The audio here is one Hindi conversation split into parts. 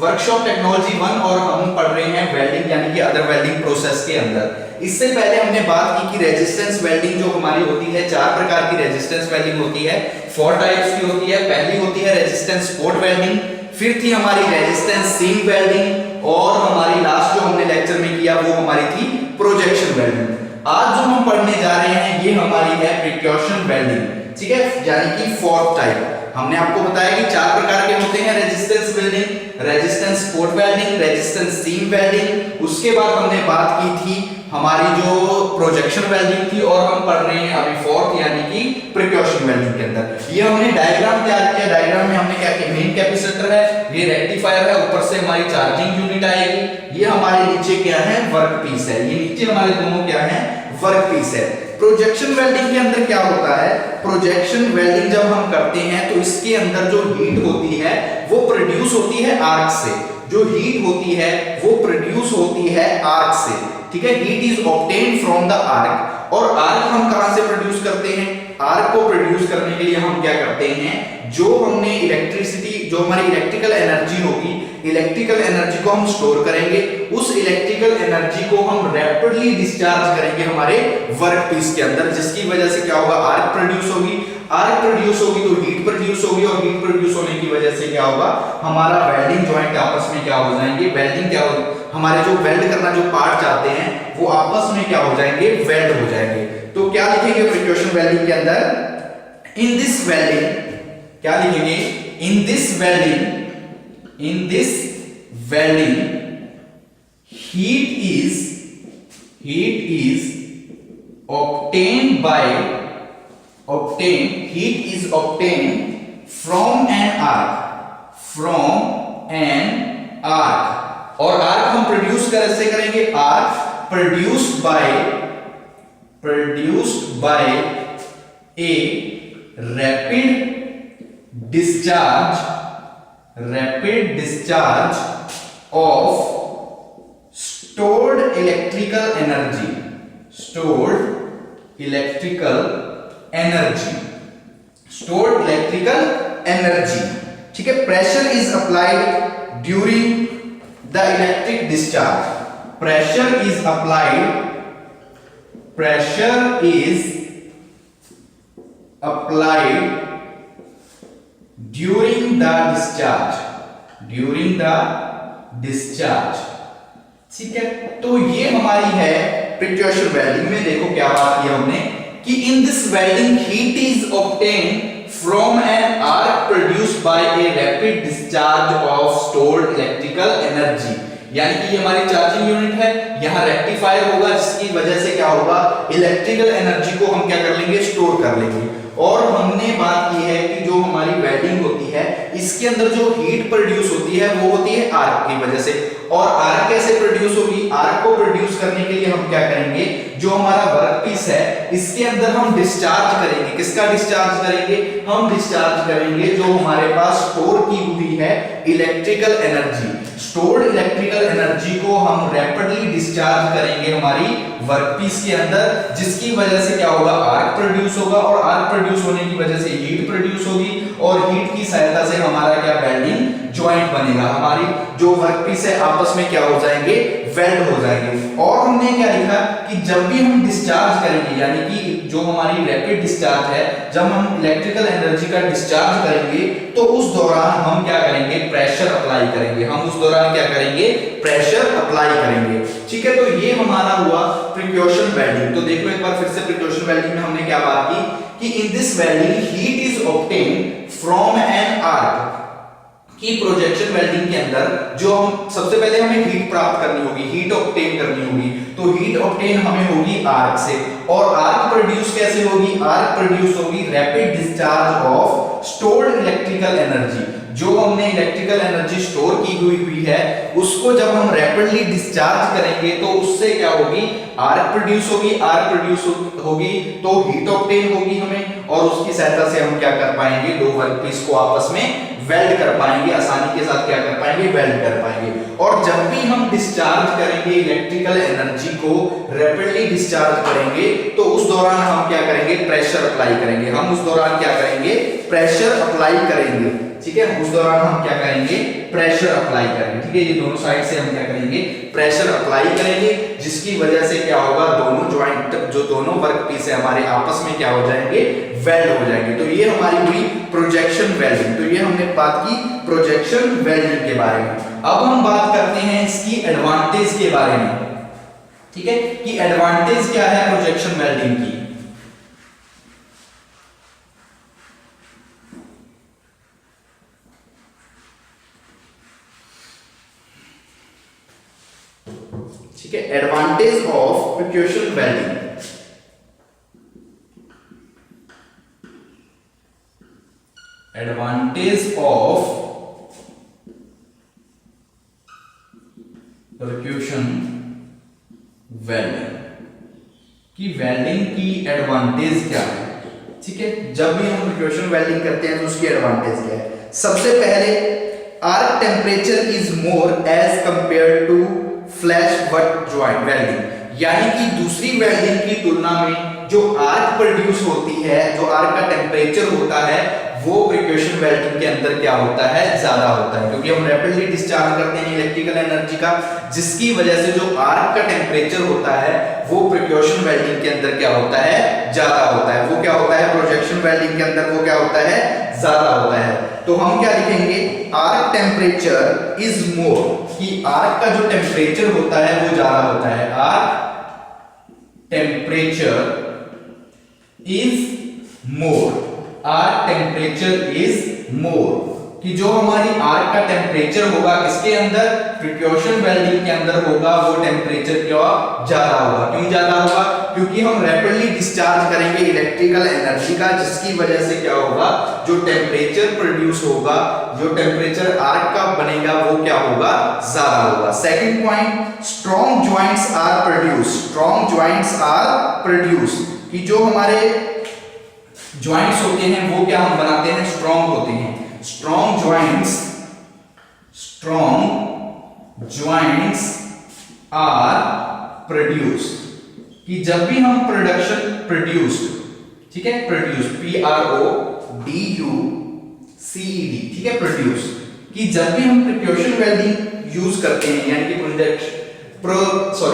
वर्कशॉप टेक्नोलॉजी 1 और हम पढ़ रहे हैं वेल्डिंग यानी कि अदर वेल्डिंग प्रोसेस के अंदर। इससे पहले हमने बात की कि रेजिस्टेंस वेल्डिंग जो हमारी होती है, चार प्रकार की रेजिस्टेंस वेल्डिंग होती है, 4 टाइप्स की होती है। पहली होती है रेजिस्टेंस स्पॉट वेल्डिंग, फिर थी हमारी रेजिस्टेंस सीम वेल्डिंग और हमारी लास्ट जो हमने लेक्चर में किया वो हमारी थी प्रोजेक्शन वेल्डिंग। आज जो हम पढ़ने जा रहे हैं ये हमारी है प्रिकॉशन वेल्डिंग, ठीक है, यानी कि 4th टाइप। हमने आपको बताया कि चार प्रकार के होते हैं resistance welding, resistance spot welding, resistance seam welding. उसके बाद हमने बात की थी हमारी जो प्रोजेक्शन वेल्डिंग थी और हम पढ़ रहे हैं अभी 4th यानी कि प्रिकॉशन वेल्डिंग के अंदर। ये हमने डायग्राम तैयार किया। डायग्राम में हमने क्या किया, मेन कैपेसिटर है, ये रेक्टिफायर है, ऊपर से हमारी चार्जिंग यूनिट आएगी, ये हमारे नीचे क्या है, वर्क पीस है, ये नीचे हमारे दोनों क्या है, वर्क पीस है। प्रोजेक्शन वेल्डिंग के अंदर क्या होता है, प्रोजेक्शन वेल्डिंग जब हम करते हैं तो इसके अंदर जो हीट होती है वो प्रोड्यूस होती है आर्क से, जो हीट होती है वो प्रोड्यूस होती है आर्क से, ठीक है। Heat is obtained from the arc. और आर्क हम कहां से प्रोड्यूस करते हैं, आर्क को प्रोड्यूस करने के लिए हम क्या करते हैं, जो हमने इलेक्ट्रिसिटी, जो हमारी इलेक्ट्रिकल एनर्जी होगी, इलेक्ट्रिकल एनर्जी को हम स्टोर करेंगे, उस इलेक्ट्रिकल एनर्जी को हम रैपिडली डिस्चार्ज करेंगे हमारे वर्क पीस के अंदर, जिसकी वजह से क्या होगा, आर्क प्रोड्यूस होगी। आर्क प्रोड्यूस होगी तो हीट प्रोड्यूस होगी, और हीट प्रोड्यूस होने की वजह से क्या होगा, हमारा वेल्डिंग जॉइंट आपस में क्या हो जाएंगे, वेल्डिंग क्या हो, हमारे जो वेल्ड करना जो पार्ट चाहते हैं वो आपस में क्या हो जाएंगे, वेल्ड हो जाएंगे। तो क्या लिखेंगे प्रिकॉशन वेल्डिंग के अंदर, इन दिस वेल्डिंग, क्या लिखेंगे, इन this welding, in this welding heat is obtained by, heat is obtained from an arc, और आर्क हम प्रोड्यूस कैसे करेंगे, arc produced by a rapid discharge of stored electrical energy, ठीक है। Pressure is applied during the electric discharge, pressure is applied during the discharge, ठीक है। तो ये हमारी है प्रिकॉशन वेल्डिंग में। देखो क्या बात की हमने कि in this welding heat is obtained from an arc produced by a rapid discharge of stored electrical energy, यानी कि ये हमारी चार्जिंग यूनिट है, यहां रेक्टिफायर होगा जिसकी वजह से क्या होगा, इलेक्ट्रिकल एनर्जी को हम क्या कर लेंगे, स्टोर कर लेंगे। और हमने बात की है कि जो हमारी वेल्डिंग होती है इसके अंदर जो हीट प्रोड्यूस होती है वो होती है आर्क की वजह से। और आर्क कैसे प्रोड्यूस होगी, आर्क को प्रोड्यूस करने के लिए हम क्या करेंगे, जो हमारा वर्क पीस है इसके अंदर हम डिस्चार्ज करेंगे। किसका डिस्चार्ज करेंगे, हम डिस्चार्ज करेंगे जो हमारे पास स्टोर की हुई है electrical energy. Stored electrical energy को हम रैपिडली डिस्चार्ज करेंगे हमारी वर्कपीस के अंदर, जिसकी वजह से क्या होगा, आर्क प्रोड्यूस होगा, और आर्क प्रोड्यूस होने की वजह से हीट प्रोड्यूस होगी, और हीट की सहायता से हमारा क्या, वेल्डिंग जॉइंट बनेगा, हमारी जो वर्कपीस है आपस में क्या हो जाएंगे, वेल्ड हो जाएंगे। और हमने क्या लिखा कि जब भी हम डिस्चार्ज करेंगे, यानी कि जो हमारी रैपिड डिस्चार्ज है, जब हम इलेक्ट्रिकल एनर्जी का डिस्चार्ज करेंगे तो उस दौरान हम क्या करेंगे, प्रेशर अप्लाई करेंगे, हम उस दौरान क्या करेंगे, प्रेशर अप्लाई करेंगे, ठीक है। तो ये हमारा हुआ प्रिकॉशन वेल्डिंग। तो देखो एक बार फिर से प्रिकॉशन वेल्डिंग में हमने क्या बात की कि in this welding heat is obtained from an arc, कि प्रोजेक्शन वेल्डिंग के अंदर जो हम सबसे पहले हमें हीट प्राप्त करनी होगी, हीट ऑब्टेन करनी होगी, तो हीट ऑब्टेन हमें होगी आर्क से। और आर्क प्रोड्यूस कैसे होगी, आर्क प्रोड्यूस होगी rapid discharge of stored electrical energy, जो हमने इलेक्ट्रिकल एनर्जी स्टोर की हुई है उसको जब हम रैपिडली डिस्चार्ज करेंगे तो उससे क्या होगी, आर्क प्रोड्यूस होगी, आर्क प्रोड्यूस होगी तो हीट ऑब्टेन होगी हमें, और उसकी सहायता से हम क्या कर पाएंगे, दो वर्कपीस को आपस में वेल्ड कर पाएंगे, आसानी के साथ क्या कर पाएंगे, वेल्ड कर पाएंगे। और जब भी हम डिस्चार्ज करेंगे इलेक्ट्रिकल एनर्जी को, रैपिडली डिस्चार्ज करेंगे तो उस दौरान हम क्या करेंगे, प्रेशर अप्लाई करेंगे, हम उस दौरान क्या करेंगे, प्रेशर अप्लाई करेंगे, ठीक है। उस दौरान हम क्या करेंगे, प्रेशर अप्लाई करेंगे, ठीक है। ये दोनों साइड से हम क्या करेंगे, प्रेशर अप्लाई करेंगे, जिसकी वजह से क्या होगा, दोनों ज्वाइंट जो दोनों वर्क पीस है हमारे आपस में क्या हो जाएंगे, वेल्ड हो जाएंगे। तो ये हमारी हुई प्रोजेक्शन वेल्डिंग। तो ये हमने बात की प्रोजेक्शन वेल्डिंग के बारे में। अब हम बात करते हैं इसकी एडवांटेज के बारे में, ठीक है, कि एडवांटेज क्या है प्रोजेक्शन वेल्डिंग की। ठीक है, advantage of percussion welding. Advantage of percussion welding की वेल्डिंग की एडवांटेज क्या है, ठीक है। जब भी हम प्रिक्योशन वेल्डिंग करते हैं तो उसकी एडवांटेज क्या है। सबसे पहले arc temperature is more as compare to flash butt joint welding, यानी कि दूसरी वेल्डिंग की तुलना में जो आर्क प्रोड्यूस होती है, जो आर्क का टेम्परेचर होता है, वो प्रिक्योशन वेल्डिंग के अंदर क्या होता है, ज्यादा होता है, क्योंकि हम रैपिडली डिस्चार्ज करते हैं इलेक्ट्रिकल एनर्जी का, जिसकी वजह से जो आर्क का टेम्परेचर होता है वो प्रिक्योशन वेल्डिंग के अंदर क्या होता है, ज्यादा होता है। वो क्या होता है, प्रोजेक्शन वेल्डिंग के अंदर वो क्या होता है, ज्यादा होता है। तो हम क्या लिखेंगे, आर्क टेम्परेचर इज मोर, कि आर्क का जो टेम्परेचर होता है वो ज्यादा होता है। Arc temperature is more, arc temperature is मोर, कि जो हमारी आर्क का टेम्परेचर होगा किसके अंदर, प्रिक्योशन वेल्डिंग के अंदर होगा, वो टेम्परेचर क्या ज्यादा होगा। क्यों ज्यादा होगा, क्योंकि हम रैपिडली डिस्चार्ज करेंगे इलेक्ट्रिकल एनर्जी का, जिसकी वजह से क्या होगा, जो टेम्परेचर प्रोड्यूस होगा, जो टेम्परेचर आर्क का बनेगा वो क्या होगा, ज्यादा होगा। Second point, strong joints are produce, strong joints are produce, कि जो हमारे ज्वाइंट्स होते हैं वो क्या हम बनाते हैं, स्ट्रॉन्ग होते हैं। स्ट्रॉन्ग ज्वाइंट्स आर प्रोड्यूस, कि जब भी हम प्रोड्यूस, ठीक है, प्रोड्यूस PRODUCED, ठीक है, प्रोड्यूस, कि जब भी हम प्रिक्योशन वेल्डिंग यूज करते हैं, यानी कि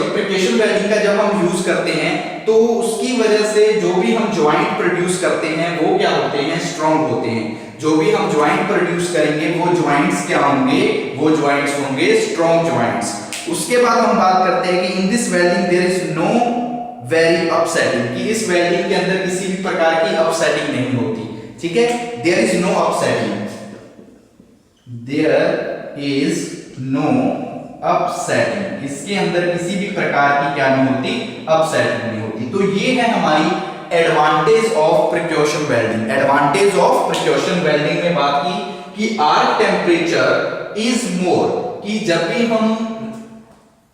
प्रिक्योशन वेल्डिंग का जब हम यूज करते हैं तो उसकी वजह से जो भी हम ज्वाइंट प्रोड्यूस करते हैं वो क्या होते हैं, स्ट्रॉन्ग होते हैं। जो भी हम ज्वाइंट प्रोड्यूस करेंगे वो ज्वाइंट्स क्या होंगे, वो ज्वाइंट्स होंगे स्ट्रॉन्ग ज्वाइंट्स। उसके बाद हम बात करते हैं कि in this welding there is no very upsetting, कि इस वेल्डिंग के अंदर किसी भी प्रकार की अपसेटिंग नहीं होती, ठीक है। There is no upsetting, there is no upsetting, इसके अंदर किसी भी प्रकार की क्या नहीं होती, अपसेटिंग नहीं होती। तो ये है हमारी advantage of percussion welding. Advantage of percussion welding में बात की कि आर्क टेम्परेचर इज मोर, कि जब भी हम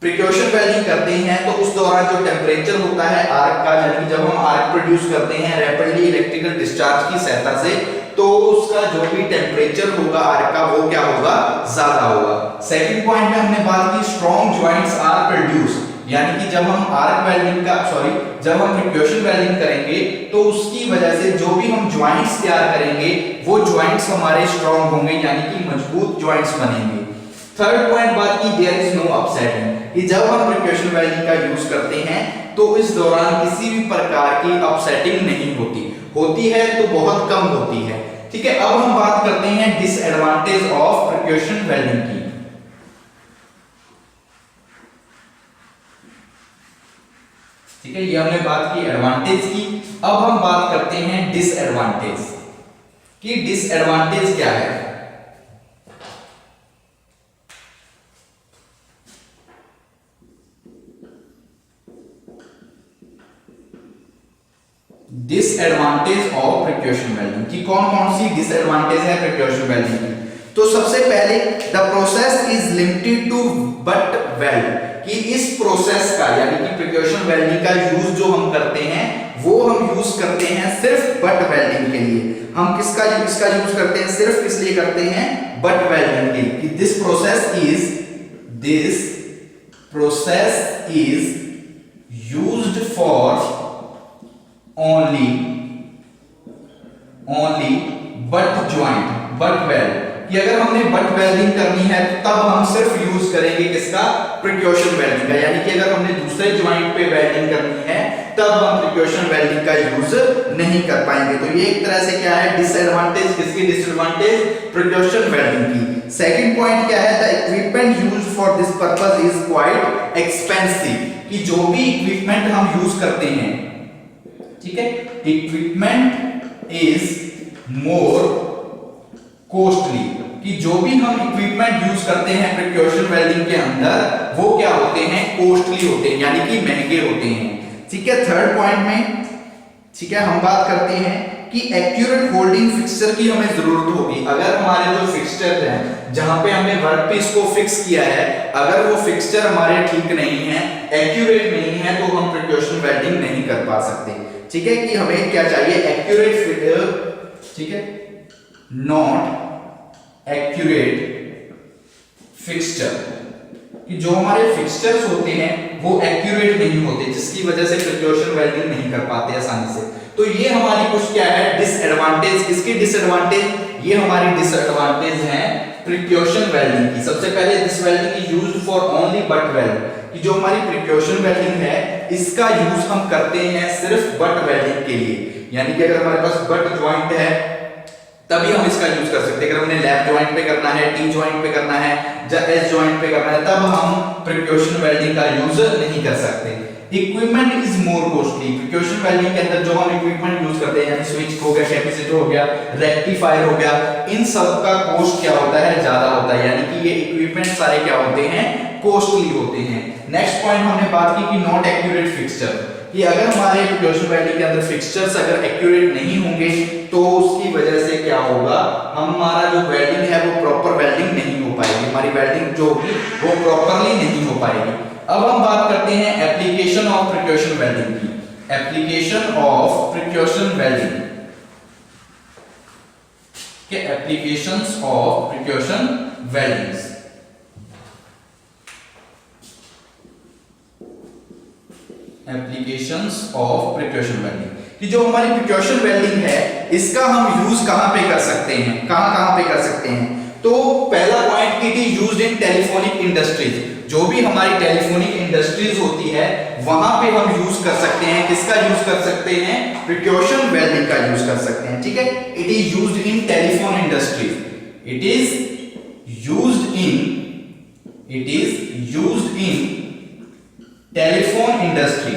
प्रिक्योशन वेल्डिंग करते हैं तो उस दौरान जो टेम्परेचर होता है आर्क का, यानी जब हम आर्क प्रोड्यूस करते हैं रैपिडली इलेक्ट्रिकल डिस्चार्ज की सहायता से, तो उसका जो भी टेम्परेचर होगा आर्क का वो क्या होगा, ज्यादा होगा। सेकंड पॉइंट में हमने बात की स्ट्रॉन्ग ज्वाइंट्स आर प्रोड्यूस, यानी कि जब हम आर्क वेल्डिंग का जब हम प्रिक्योशन वेल्डिंग करेंगे तो उसकी वजह से जो भी हम ज्वाइंट्स तैयार करेंगे वो ज्वाइंट्स हमारे स्ट्रॉन्ग होंगे, यानी कि मजबूत ज्वाइंट्स बनेंगे। थर्ड पॉइंट बात की देयर इज नो अपसेटिंग, कि जब हम प्रिक्योशन वेल्डिंग का यूज करते हैं तो इस दौरान किसी भी प्रकार की अपसेटिंग नहीं होती, होती है तो बहुत कम होती है, ठीक है। अब हम बात करते हैं डिसएडवांटेज ऑफ प्रिक्योशन वेल्डिंग की। ठीक है, ये हमने बात की एडवांटेज की। अब हम बात करते हैं डिसएडवांटेज की। डिसएडवांटेज क्या है, डिसएडवांटेज ऑफ प्रिक्योशन वेल्डिंग की। कौन कौन सी डिसएडवांटेज है प्रिक्योशन वेल्डिंग की। तो सबसे पहले the process is limited to butt weld, कि इस प्रोसेस का यानी कि प्रिक्योशन वेल्डिंग का यूज जो हम करते हैं वो हम यूज करते हैं सिर्फ बट वेल्डिंग के लिए। हम इसका यूज करते हैं सिर्फ इसलिए करते हैं बट वेल्डिंग के लिए, कि this process is used for only but weld, कि अगर हमने बट वेल्डिंग करनी है तो तब हम सिर्फ यूज करेंगे किसका, प्रिकॉशन वेल्डिंग का, यानी कि अगर हमने दूसरे ज्वाइंट पे वेल्डिंग करनी है तब हम प्रिकॉशन वेल्डिंग का यूज नहीं कर पाएंगे। तो ये एक तरह से क्या है, डिसएडवांटेज, किसकी डिसएडवांटेज, प्रिकॉशन वेल्डिंग की। सेकंड पॉइंट क्या है, the equipment used for this purpose is quite expensive, कि जो भी इक्विपमेंट हम यूज करते हैं, ठीक है, इक्विपमेंट इज मोर कॉस्टली, कि जो भी हम इक्विपमेंट यूज करते हैं प्रिकॉशन वेल्डिंग के अंदर वो क्या होते हैं, कॉस्टली होते हैं, यानी कि महंगे होते हैं। ठीक है, थर्ड पॉइंट में, ठीक है, हम बात करते हैं कि एक्यूरेट होल्डिंग फिक्सचर की हमें जरूरत होगी। अगर हमारे जो फिक्सचर है जहां पे हमने वर्कपीस को फिक्स किया है, अगर वो फिक्सचर हमारे ठीक नहीं है, एक्यूरेट नहीं है, तो हम प्रिकॉशन वेल्डिंग नहीं कर पा सकते। ठीक है, कि हमें क्या चाहिए, एक्यूरेट, ठीक है, नॉट एक्यूरेट फिक्सचर, कि जो हमारे फिक्सचर्स होते हैं वो एक्यूरेट नहीं होते, जिसकी वजह से प्रिकॉशन वेल्डिंग नहीं कर पाते आसानी से। तो ये हमारी कुछ क्या है, डिसएडवांटेज। किसकी डिसएडवांटेज, ये हमारी डिसएडवांटेज है प्रिकॉशन वेल्डिंग की। सबसे पहले this welding is used for only but weld, कि जो हमारी प्रिकॉशन वेल्डिंग है इसका यूज हम करते हैं सिर्फ बट वेल्डिंग के लिए, यानी कि अगर हमारे पास बट ज्वाइंट है तभी हम इसका यूज कर सकते हैं। अगर हमने लैप ज्वाइंट पे करना है, टी ज्वाइंट पे करना है, या एस ज्वाइंट पे करना है, तब हम प्रिकॉशन वेल्डिंग का यूज नहीं कर सकते। Equipment is more costly, precaution welding के अंदर जो हम इक्विपमेंट यूज करते हैं, यानी स्विच हो गया, कैपेसिटर हो गया, रेक्टिफायर हो गया, इन सब का कॉस्ट क्या होता है, ज्यादा होता है, यानी कि ये इक्विपमेंट सारे क्या होते हैं, कॉस्टली होते हैं। नेक्स्ट पॉइंट हमने बात की कि नॉट एक्यूरेट फिक्सचर, कि अगर हमारे प्रिकॉशन वेल्डिंग के अंदर फिक्सचर्स अगर एक्यूरेट नहीं होंगे तो उसकी वजह से क्या होगा, हमारा जो वेल्डिंग है वो प्रॉपर वेल्डिंग नहीं हो पाएगी, हमारी वेल्डिंग जो होगी वो प्रॉपरली नहीं हो पाएगी। अब हम बात करते हैं एप्लीकेशन ऑफ प्रिकॉशन वेल्डिंग की। एप्लीकेशन ऑफ प्रिकॉशन वेल्डिंग के applications of precaution weldings, applications of precaution welding, कि जो हमारी प्रिकॉशन वेल्डिंग है इसका हम यूज कहां पे कर सकते हैं, कहां पे कर सकते हैं। तो पहला point, it is used in telephonic industries, जो भी हमारी टेलीफोनिक इंडस्ट्रीज होती है वहां पे हम यूज कर सकते हैं, किसका यूज कर सकते हैं, प्रिकॉशन वेल्डिंग का यूज कर सकते हैं। ठीक है, it is used in telephone industries, it is used in telephone industry,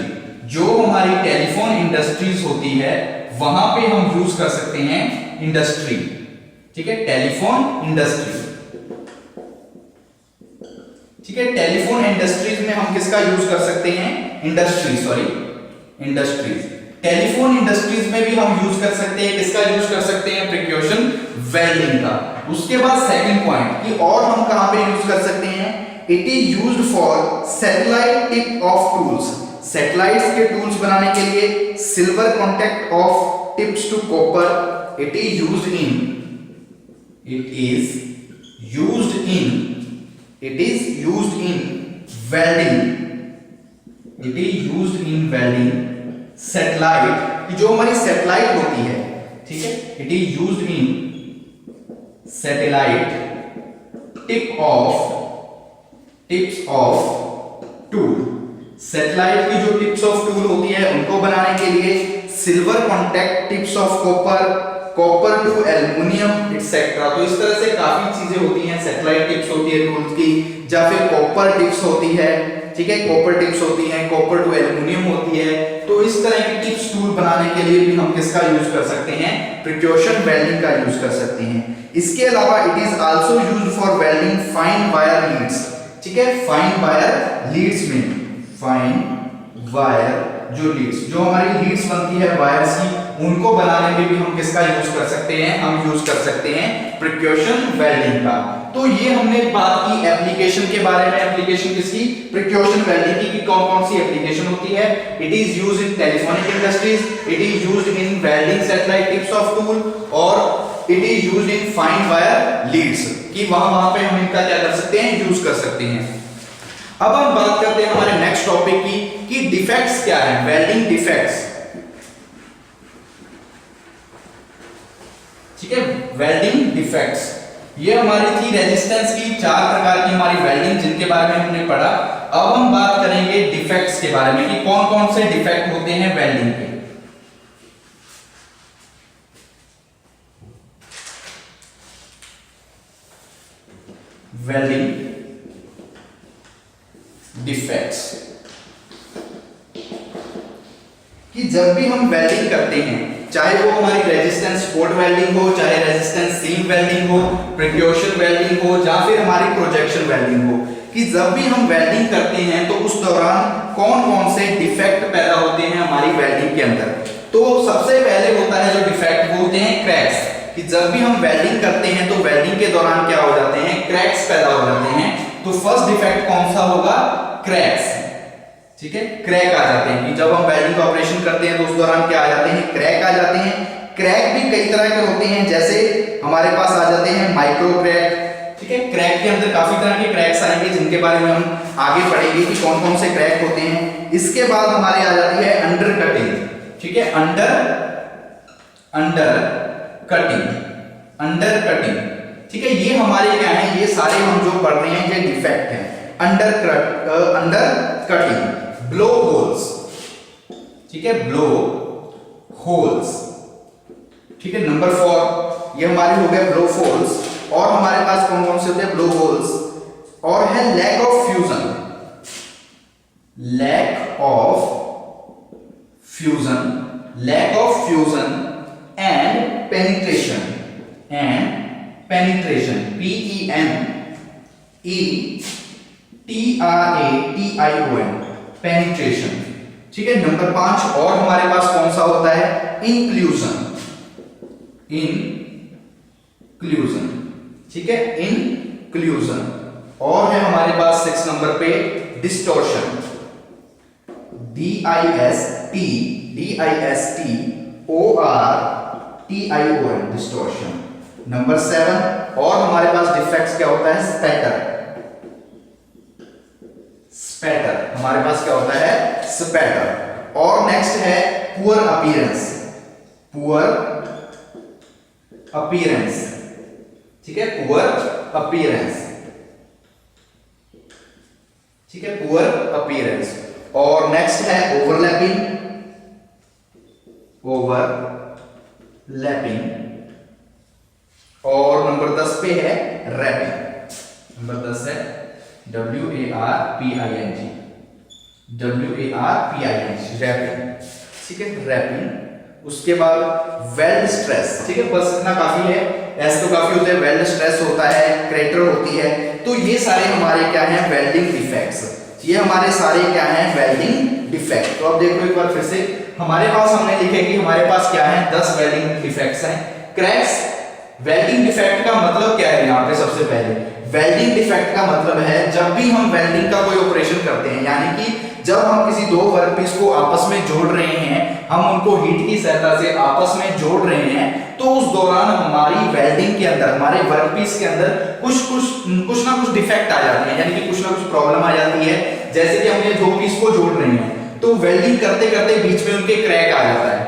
जो हमारी टेलीफोन इंडस्ट्रीज होती है वहां पे हम यूज कर सकते हैं इंडस्ट्री। ठीक है, टेलीफोन इंडस्ट्री, ठीक है, टेलीफोन इंडस्ट्रीज में हम किसका यूज कर सकते हैं, इंडस्ट्रीज। टेलीफोन इंडस्ट्रीज में भी हम यूज कर सकते हैं, किसका यूज कर सकते हैं, प्रिकॉशन वेल्डिंग का। उसके बाद सेकंड पॉइंट, कि और हम कहां पे यूज कर सकते हैं, it is used for satellite tip of tools, satellites के टूल्स बनाने के लिए, silver contact of tips to copper, it is used in welding, satellite, कि जो हमारी सैटेलाइट होती है, ठीक है, it is used in satellite tips of tool, satellite की जो टिप्स ऑफ टूल होती है उनको बनाने के लिए, silver contact tips of copper two aluminium etcetera. तो इस तरह से काफी चीजें होती हैं, सैटेलाइट टिप्स होती है टूल्स की, या फिर कॉपर टिप्स होती है, ठीक है, कॉपर टिप्स होती हैं, कॉपर टू एल्युमिनियम होती है। तो इस तरह की टिप्स टूल बनाने के लिए भी हम किसका यूज कर सकते हैं, प्रिकॉशन वेल्डिंग का यूज कर सकते हैं। इसके अलावा it is also used for welding fine wire leads, ठीक है, फाइन वायर लीड्स में, फाइन वायर जो लीड्स, जो हमारी लीड्स बनती है वायर्स की, उनको बनाने में भी हम किसका यूज कर सकते हैं, हम यूज कर सकते हैं प्रिकॉशन वेल्डिंग का। तो ये हमने बात की एप्लीकेशन के बारे में, एप्लीकेशन किसकी, प्रिकॉशन वेल्डिंग की कौन कौन सी एप्लीकेशन होती है। It is used in telephonic industries, it is used in welding satellite tips of tool, और it is used in fine wire leads, कि वहां पे हम इनका क्या कर सकते हैं, यूज कर सकते हैं। अब हम बात करते हैं हमारे नेक्स्ट टॉपिक की, कि डिफेक्ट्स क्या है, वेल्डिंग डिफेक्ट्स। ठीक है, वेल्डिंग डिफेक्ट्स, ये हमारी थी रेजिस्टेंस की 4 प्रकार की हमारी वेल्डिंग जिनके बारे में हमने पढ़ा। अब हम बात करेंगे डिफेक्ट्स के बारे में कि कौन कौन से डिफेक्ट होते हैं वेल्डिंग के। वेल्डिंग डिफेक्ट्स कि जब भी हम वेल्डिंग करते हैं, चाहे वो हमारी रेजिस्टेंस स्पॉट वेल्डिंग हो, चाहे रेजिस्टेंस सीम वेल्डिंग हो, प्रिक्योशन वेल्डिंग हो, या फिर हमारी प्रोजेक्शन वेल्डिंग हो, कि जब भी हम वेल्डिंग करते हैं तो उस दौरान कौन कौन से डिफेक्ट पैदा होते हैं हमारी वेल्डिंग के अंदर। तो सबसे पहले होता है जो डिफेक्ट वो होते हैं क्रैक्स, कि जब भी हम वेल्डिंग करते हैं तो वेल्डिंग के दौरान क्या हो जाते हैं, क्रैक्स पैदा हो जाते हैं। तो फर्स्ट डिफेक्ट कौन सा होगा, क्रैक्स। ठीक है, क्रैक आ जाते हैं कि जब हम वेल्डिंग का ऑपरेशन करते हैं तो उस दौरान क्या आ जाते हैं, क्रैक आ जाते हैं। क्रैक भी कई तरह के होते हैं, जैसे हमारे पास आ जाते हैं माइक्रो क्रैक। ठीक है, क्रैक के अंदर काफी तरह के क्रैक्स आएंगे जिनके बारे में हम आगे पढ़ेंगे कि कौन कौन से क्रैक होते हैं। इसके बाद हमारे आ जाती है अंडर कटिंग। ठीक है, अंडर कटिंग। ठीक है, ये हमारे क्या है, ये सारे हम जो पढ़ रहे हैं ये डिफेक्ट हैं। Under cutting, blow holes. ठीक है, ब्लो होल्स। ठीक है, नंबर 4 ये हमारे हो गए ब्लो होल्स। और हमारे पास कौन कौन से होते हैं ब्लो होल्स, और है lack of fusion and penetration, PENETRATION, penetration. ठीक है, नंबर 5 और हमारे पास कौन सा होता है, इंक्लूजन। ठीक है, इंक्लूजन। और है हमारे पास 6 नंबर पे डिस्टॉर्शन, DISTORTION, डिस्टॉर्शन। नंबर 7 और हमारे पास डिफेक्ट्स क्या होता है, स्पैटर। हमारे पास क्या होता है, स्पैटर। और नेक्स्ट है पुअर अपीयरेंस। ठीक है, पुअर अपीयरेंस। और नेक्स्ट है ओवरलैपिंग। और नंबर 10 पे है रैपिंग। नंबर 10 है WARPING, रैपिंग। ठीक है, रैपिंग। उसके बाद वेल्ड स्ट्रेस। ठीक है, बस इतना काफी है, ऐसे तो काफी होते हैं। वेल्ड स्ट्रेस होता है, क्रेटर होती है। तो ये सारे हमारे क्या हैं, वेल्डिंग डिफेक्ट्स। ये हमारे सारे क्या हैं, वेल्डिंग डिफेक्ट। तो अब देखो एक बार फिर से, हमारे पास हमने लिखे कि हमारे पास क्या है, 10 वेल्डिंग डिफेक्ट्स हैं। क्रैक्स, वेल्डिंग डिफेक्ट का मतलब क्या है, यहाँ पे सबसे पहले वेल्डिंग डिफेक्ट का मतलब है जब भी हम वेल्डिंग का कोई ऑपरेशन करते हैं, यानी कि जब हम किसी दो वर्कपीस को आपस में जोड़ रहे हैं, हम उनको हीट की सहायता से आपस में जोड़ रहे हैं, तो उस दौरान हमारी वेल्डिंग के अंदर, हमारे वर्कपीस के अंदर कुछ ना कुछ डिफेक्ट आ जाते हैं, यानी कि कुछ ना कुछ प्रॉब्लम आ जाती है। जैसे कि हम ये दो पीस को जोड़ रहे हैं तो वेल्डिंग करते करते बीच में उनके क्रैक आ जाता है।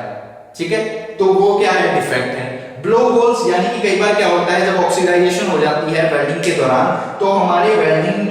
ठीक है, तो वो क्या है, डिफेक्ट है। ब्लो होल्स, यानी कि कई बार क्या होता है, जब ऑक्सीडाइजेशन हो जाती है वेल्डिंग के दौरान, तो हमारे वेल्डिंग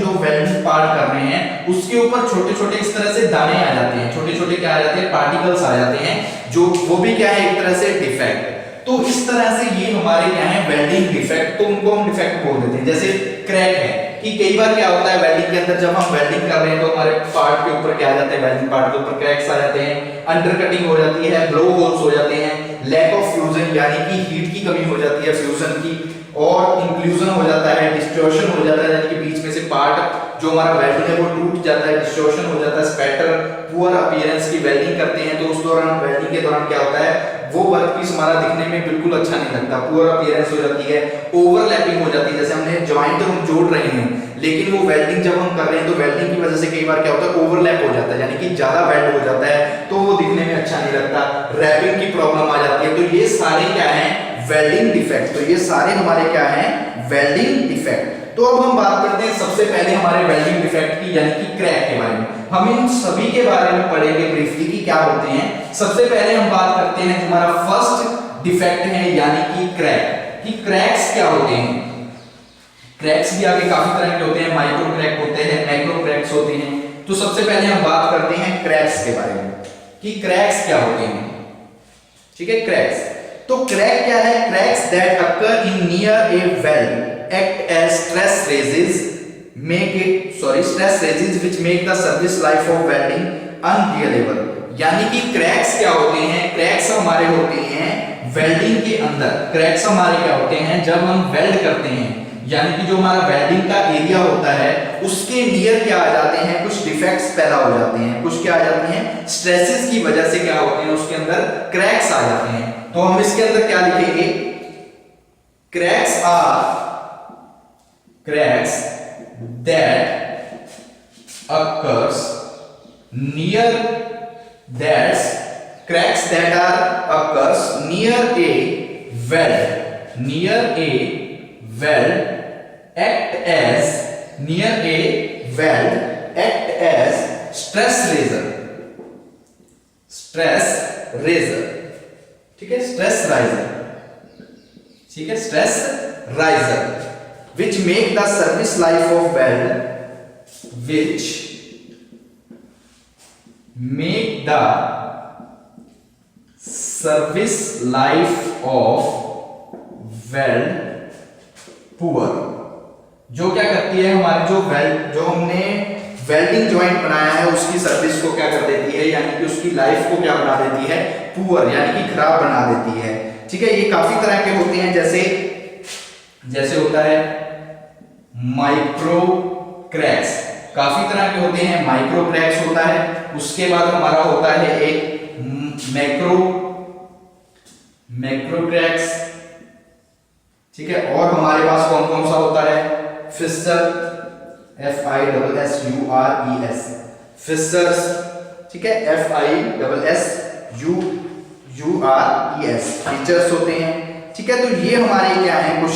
पार्ट कर रहे हैं उसके ऊपर छोटे छोटे इस तरह से दाने आ जाते हैं, छोटे छोटे क्या आ जाते हैं, पार्टिकल्स आ जाते हैं, जो वो भी क्या है, एक तरह से डिफेक्ट। तो इस तरह से ये हमारे क्या है, वेल्डिंग डिफेक्ट। तो उनको हम डिफेक्ट बोल देते हैं। जैसे क्रैक है कि कई बार क्या होता है वेल्डिंग के अंदर, जब हम वेल्डिंग कर रहे हैं तो हमारे पार्ट के ऊपर क्या आ जाते हैं, वेल्डिंग पार्ट के ऊपर क्रैक्स आ जाते हैं, अंडर कटिंग हो जाती है, ब्लो होल्स हो जाते हैं, लैक ऑफ फ्यूजन यानी कि हीट की कमी हो जाती है फ्यूजन की, और इंक्लूजन हो जाता है, डिस्टॉर्शन हो जाता है, यानी कि बीच में से पार्ट जो हमारा वेल्डिंग है वो टूट जाता है, डिस्टॉर्शन हो जाता है, स्पैटर, पुअर अपीयरेंस की वेल्डिंग करते हैं तो उस दौरान वेल्डिंग के दौरान क्या होता है, वो वर्कपीस हमारा दिखने में बिल्कुल अच्छा नहीं लगता, पुअर अपीयरेंस हो जाती है, ओवरलैपिंग हो जाती है। जैसे हमने जॉइंट हम जोड़ रहे हैं लेकिन वो वेल्डिंग जब हम कर रहे हैं तो वेल्डिंग की वजह से कई बार क्या होता है, ओवरलैप हो जाता है, यानी कि ज्यादा वेल्ड हो जाता है, तो वो दिखने में अच्छा नहीं लगता, रैपिंग की प्रॉब्लम आ जाती है। तो ये सारे क्या हैं, वेल्डिंग डिफेक्ट। तो ये सारे हमारे क्या हैं, वेल्डिंग डिफेक्ट। तो अब हम बात करते हैं सबसे पहले हमारे वेल्डिंग डिफेक्ट की, यानी कि क्रैक के बारे में। हम इन सभी के बारे में पढ़ेंगे ब्रीफली कि क्या होते हैं। सबसे पहले हम बात करते हैं जो हमारा फर्स्ट डिफेक्ट है, यानी कि क्रैक, कि क्रैक्स क्या होते हैं। क्रैक्स भी आगे काफी तरह के होते हैं, माइक्रो क्रैक होते हैं, मैक्रो क्रैक्स होते हैं। तो सबसे पहले हम बात करते हैं क्रैक्स के बारे में कि क्रैक्स क्या होते हैं। ठीक है, क्रैक्स। तो क्रैक क्या है? Cracks that occur in near a weld act as stress raisers which make the service life of welding unreliable. यानी कि क्रैक्स क्या होते हैं? क्रैक्स हमारे होते हैं वेल्डिंग के अंदर। क्रैक्स हमारे क्या होते हैं? जब हम वेल्ड करते हैं, यानी कि जो हमारा वेल्डिंग का एरिया होता है उसके नियर क्या आ जाते हैं, कुछ डिफेक्ट्स पैदा हो जाते हैं, कुछ क्या आ जाते हैं, स्ट्रेसेस की वजह से क्या होते हैं, उसके अंदर क्रैक्स आ जाते हैं। तो हम इसके अंदर क्या लिखेंगे? Cracks are cracks that occurs near that's cracks that are occurs near a weld act as stress razor। ठीक है, stress riser which make the service life of weld poor. जो क्या करती है, हमारी जो हमने वेल्डिंग जॉइंट बनाया है उसकी सर्विस को क्या कर देती है, यानी कि उसकी लाइफ को क्या बना देती है, पुअर, यानी कि खराब बना देती है। ठीक है, ये काफी तरह के होते हैं, जैसे होता है माइक्रो क्रैक्स, काफी तरह के होते हैं। माइक्रो क्रैक्स होता है, उसके बाद हमारा होता है एक मैक्रो क्रैक्स। ठीक है, और हमारे पास कौन कौन सा होता है? फिस्चर, FISSURES, फिस्चर्स। ठीक है, FISSURES फीचर्स होते हैं। ठीक है, तो ये हमारे क्या है, कुछ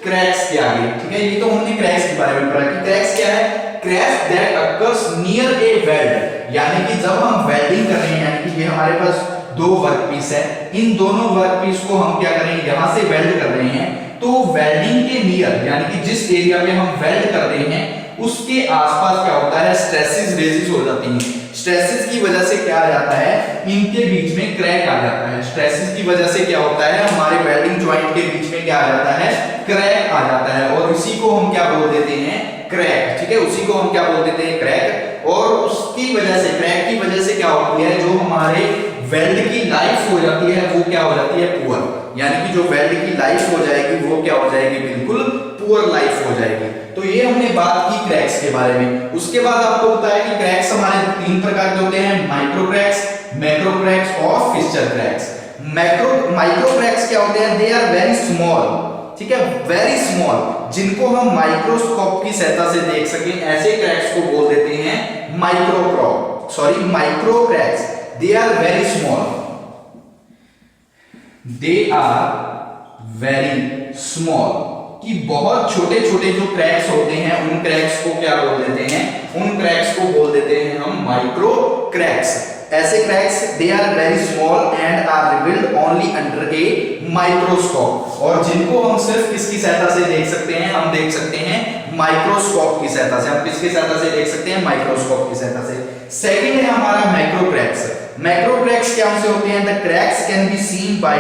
क्रैक्स के आगे। ठीक है, ये तो हमने क्रैक्स के बारे में पढ़ा कि क्रैक्स क्या है, cracks that occurs near a weld, यानी कि जब हम वेल्डिंग कर रहे हैं, यानी कि ये हमारे पास दो वर्कपीस है, इन दोनों वर्कपीस को हम क्या करेंगे, यहां से वेल्ड कर रहे हैं, तो वेल्डिंग के नियर, यानी कि जिस एरिया पे हम वेल्ड कर रहे हैं उसके आसपास क्या होता है, स्ट्रेसेस रेजिस हो जाती हैं। स्ट्रेसेस की वजह से क्या आ जाता है, इनके बीच में क्रैक आ जाता है। स्ट्रेसेस की वजह से क्या होता है, हमारे वेल्डिंग जॉइंट के बीच में क्या आ जाता है, क्रैक आ जाता है, और इसी को हम क्या बोल देते हैं, क्रैक। ठीक है, उसी को हम क्या बोल देते हैं, क्रैक। और उसकी वजह से, क्रैक की वजह से क्या होती है, जो हमारे वेल्ड की लाइफ हो जाती है वो क्या हो जाती है, पुअर। यानी कि जो वेल्ड की लाइफ हो जाएगी वो क्या हो जाएगी, बिल्कुल पुअर लाइफ हो जाएगी। तो ये हमने बात की क्रैक्स के बारे में। उसके बाद आपको पता है कि क्रैक्स हमारे तीन प्रकार के होते हैं, माइक्रो क्रैक्स, मैक्रो क्रैक्स और फिस्चर क्रैक्स। माइक्रो क्रैक्स क्या होते हैं, दे आर वेरी स्मॉल। ठीक है, वेरी स्मॉल, जिनको हम माइक्रोस्कोप की सहायता से देख सकें, ऐसे क्रैक्स को बोल देते हैं micro cracks. They are very small. कि बहुत छोटे छोटे जो क्रैक्स होते हैं उन क्रैक्स को क्या बोल देते हैं, उन क्रैक्स को बोल देते हैं हम माइक्रो क्रैक्स। ऐसे cracks they are very small and are revealed only under a microscope, और जिनको हम सिर्फ किसकी सहायता से देख सकते हैं, हम देख सकते हैं माइक्रोस्कोप की सहायता से। हम किसकी सहायता से देख सकते हैं, माइक्रोस्कोप की सहायता से। सेकंड है हमारा मैक्रो क्रैक्स। मैक्रो क्रैक्स क्या से होते हैं, the cracks can be seen by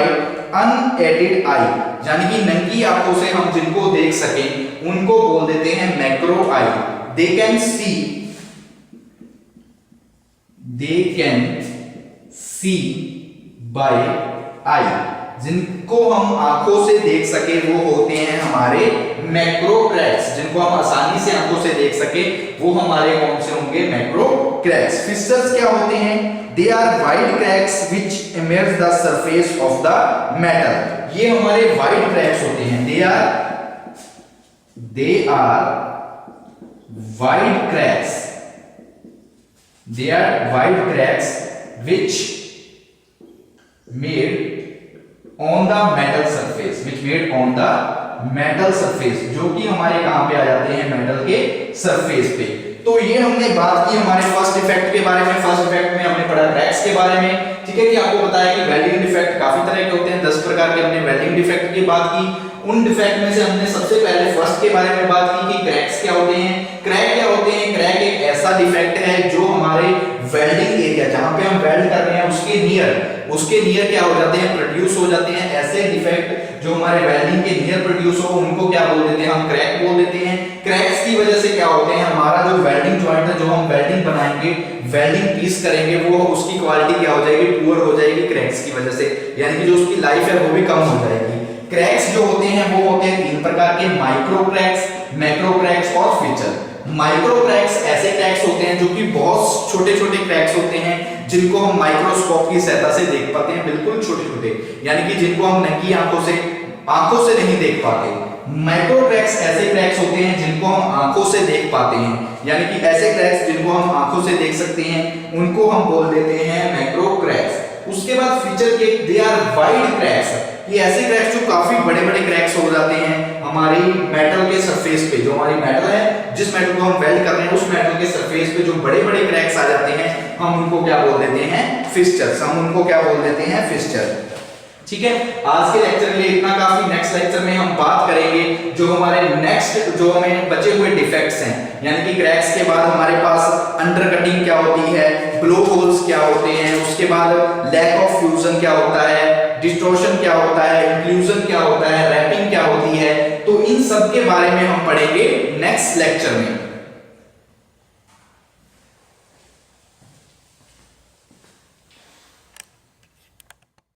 unaided eye, यानी कि नंगी आंखों से हम जिनको देख सकें उनको बोल देते हैं macro eye. They can see by eye, जिनको हम आंखों से देख सके वो होते हैं हमारे मैक्रो क्रैक्स। जिनको हम आसानी से आंखों से देख सके वो हमारे कौन से होंगे, मैक्रो क्रैक्स। फिस्चर्स क्या होते हैं, they are wide cracks which emerge the surface of the metal. ये हमारे वाइड क्रैक्स होते हैं, they are wide cracks which made on the metal surface, जो कि हमारे कहां पे आ जाते हैं, मेटल के सरफेस पे। तो ये हमने बात की हमारे फर्स्ट इफेक्ट के बारे में। फर्स्ट इफेक्ट में हमने पढ़ा क्रैक्स के बारे में। ठीक है, कि आपको पता है कि वेल्डिंग डिफेक्ट काफी तरह के होते हैं, 10 प्रकार के हमने वेल्डिंग डिफेक्ट की बात की। उन डिफेक्ट में से हमने सबसे पहले फर्स्ट के बारे में बात की कि क्रैक्स क्या होते हैं। क्रैक क्या होते हैं? क्रैक एक ऐसा डिफेक्ट है जो हमारे वेल्डिंग एरिया जहां पे हम वेल्ड कर रहे हैं उसके नियर क्या हो जाते हैं, प्रोड्यूस हो जाते हैं। ऐसे डिफेक्ट जो हमारे वेल्डिंग के नियर प्रोड्यूस हो उनको क्या बोल देते हैं, हम क्रैक बोल देते हैं। क्रैक्स की वजह से क्या होते हैं, हमारा जो वेल्डिंग जॉइंट है, जो हम वेल्डिंग बनाएंगे, वेल्डिंग पीस करेंगे, वो उसकी क्वालिटी क्या हो जाएगी, पुअर हो जाएगी क्रैक्स की वजह से, यानी कि जो उसकी लाइफ है वो भी कम हो जाएगी। क्रैक्स जो होते हैं वो होते हैं तीन प्रकार के, माइक्रो क्रैक्स, मैक्रो क्रैक्स और फिचर। माइक्रो क्रैक्स ऐसे क्रैक्स होते हैं जो कि बहुत छोटे-छोटे क्रैक्स होते हैं जिनको हम माइक्रोस्कोप की सहायता से देख पाते हैं, बिल्कुल छोटे-छोटे, यानी कि जिनको हम नंगी आंखों से नहीं देख पाते। मैक्रो क्रैक्स ऐसे क्रैक्स होते हैं जिनको हम आंखों से देख पाते हैं, यानी कि ऐसे क्रैक्स जिनको हम आंखों से देख सकते हैं उनको हम बोल देते हैं मैक्रो क्रैक्स। उसके बाद फीचर के दे आर वाइड क्रैक्स, ये ऐसे क्रैक्स जो काफी बड़े-बड़े क्रैक्स हो जाते हैं हमारी मेटल के सरफेस पे। जो हमारी मेटल है, जिस मेटल को हम वेल्ड कर रहे हैं उस मेटल के सरफेस पे जो बड़े-बड़े क्रैक्स आ जाते हैं हम उनको क्या बोल देते हैं, फिस्चर्स। हम उनको क्या बोल देते हैं, फिस्चर। ठीक है, आज के लेक्चर के लिए इतना काफी। नेक्स्ट लेक्चर में हम बात करेंगे जो हमारे नेक्स्ट जो हमें बचे हुए डिफेक्ट्स हैं, यानी कि क्रैक्स के बाद हमारे पास अंडरकटिंग क्या होती है, ब्लो होल्स क्या होते हैं, उसके बाद लैक ऑफ फ्यूजन क्या होता है, डिस्टॉर्शन क्या होता है, इंक्लूजन क्या होता है, रैपिंग क्या होती है। तो इन सब के बारे में हम पढ़ेंगे नेक्स्ट लेक्चर में।